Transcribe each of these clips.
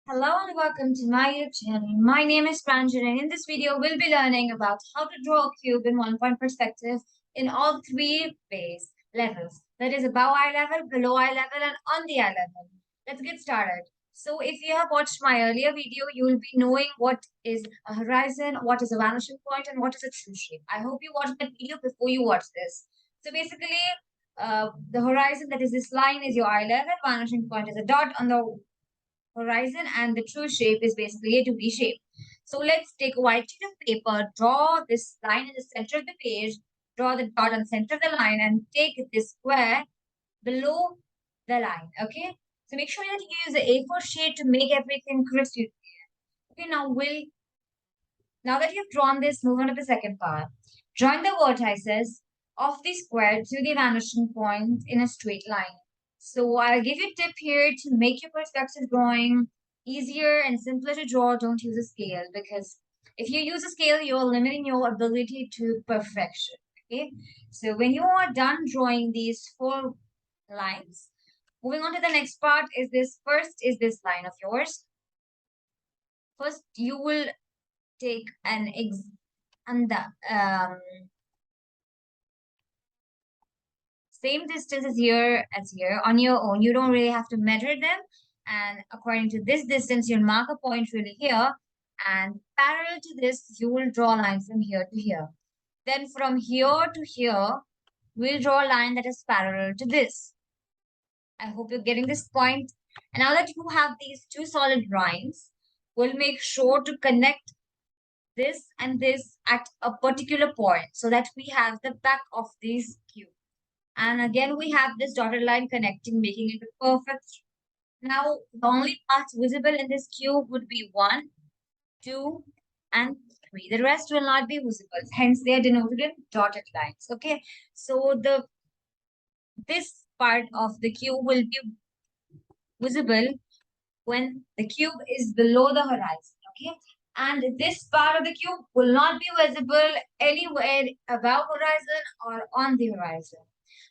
Hello and welcome to my YouTube channel. My name is Pranjal and in this video we'll be learning about how to draw a cube in one-point perspective in all three levels. That is above eye level, below eye level and on the eye level. Let's get started. So if you have watched my earlier video, you will be knowing what is a horizon, what is a vanishing point and what is a true shape. I hope you watched that video before you watch this. So basically, the horizon, that is this line, is your eye level. Vanishing point is a dot on the horizon and the true shape is basically a 2D shape. So let's take a white sheet of paper, draw this line in the center of the page, draw the dot on the center of the line and take this square below the line, okay? So make sure that you use the A4 sheet to make everything crystal clear. Okay, now that you've drawn this, move on to the second part. Join the vertices of the square to the vanishing point in a straight line. So I'll give you a tip here to make your perspective drawing easier and simpler to draw. Don't use a scale because if you use a scale, you're limiting your ability to perfection. Okay. So when you are done drawing these four lines, moving on to the next part is this. First is this line of yours. First, you will take an and the same distance as here on your own. You don't really have to measure them. And according to this distance, you'll mark a point really here. And parallel to this, you will draw a line from here to here. Then from here to here, we'll draw a line that is parallel to this. I hope you're getting this point. And now that you have these two solid lines, we'll make sure to connect this and this at a particular point so that we have the back of this cube. And again, we have this dotted line connecting, making it a perfect. Now, the only parts visible in this cube would be 1, 2, and 3. The rest will not be visible. Hence, they are denoted in dotted lines. Okay. So this part of the cube will be visible when the cube is below the horizon. Okay. And this part of the cube will not be visible anywhere above horizon or on the horizon.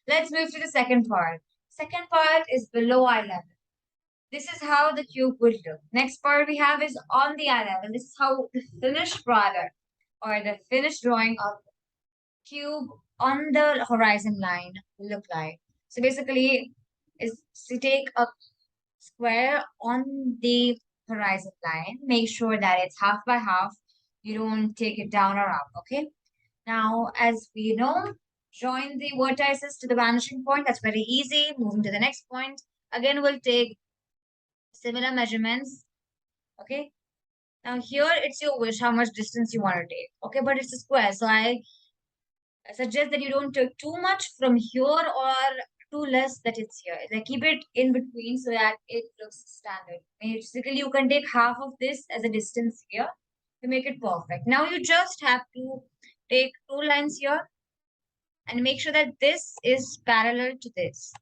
Let's move to the second part. Second part is below eye level. This is how the cube would look. Next part we have is on the eye level. This is how the finished product or the finished drawing of the cube on the horizon line will look like. So basically, is to take a square on the horizon line. Make sure that it's half by half. You don't take it down or up, okay? Now, as we know, join the vertices to the vanishing point. That's very easy. Moving to the next point. Again, we'll take similar measurements. Okay. Now here it's your wish how much distance you want to take. Okay, but it's a square. So I suggest that you don't take too much from here or too less that it's here. Like keep it in between so that it looks standard. Basically, you can take half of this as a distance here to make it perfect. Now you just have to take two lines here and make sure that this is parallel to this.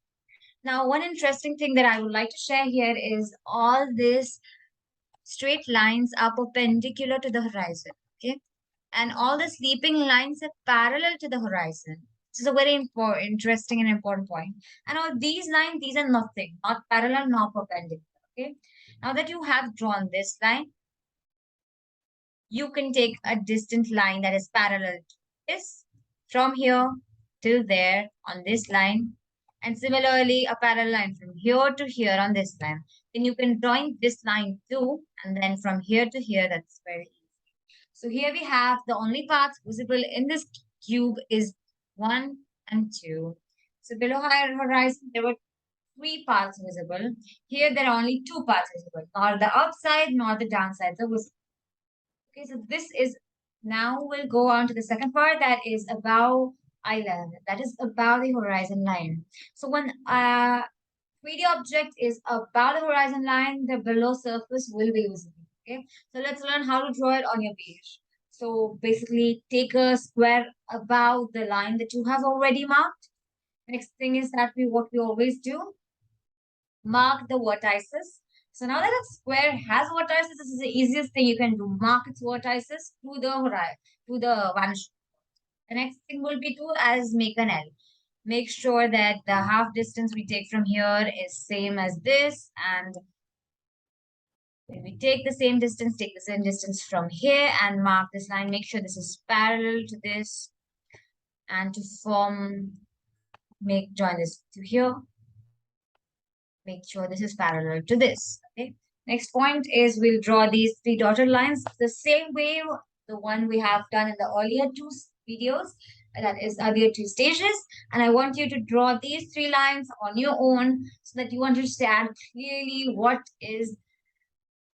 Now, one interesting thing that I would like to share here is all these straight lines are perpendicular to the horizon, okay? And all the sleeping lines are parallel to the horizon. This is a very important, interesting and important point. And all these lines, these are nothing, not parallel, not perpendicular, okay? Now that you have drawn this line, you can take a distant line that is parallel to this from here till there on this line. And similarly, a parallel line from here to here on this line. Then you can join this line too. And then from here to here, that's very easy. So here we have the only paths visible in this cube is 1 and 2. So below higher horizon, there were 3 paths visible. Here, there are only 2 paths visible. Nor the upside nor the downside are visible. Okay, so this is, now we'll go on to the second part that is above eye level. That is above the horizon line. So when a 3D object is above the horizon line, the below surface will be visible. Okay, so let's learn how to draw it on your page. So basically take a square above the line that you have already marked. Next thing is that what we always do, mark the vertices. So now that a square has vertices, this is the easiest thing you can do. Mark its vertices to the horizon, to the vanish. The next thing will be to as make an L. Make sure that the half distance we take from here is same as this, and When we take the same distance from here and mark this line. Make sure this is parallel to this, and to join this to here. Make sure this is parallel to this. Okay. Next point is we'll draw these three dotted lines the same way the one we have done in the earlier two videos. That is earlier two stages. And I want you to draw these three lines on your own so that you understand clearly what is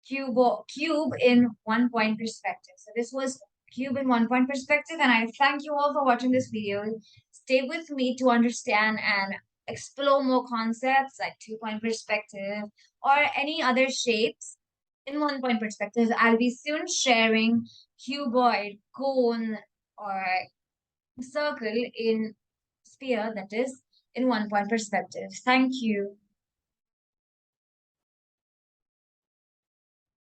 cube in 1 point perspective. So this was cube in 1 point perspective, and I thank you all for watching this video. Stay with me to understand and explore more concepts like 2 point perspective or any other shapes in 1 point perspective. I'll be soon sharing cuboid, cone, or circle in sphere, that is in 1 point perspective. Thank you.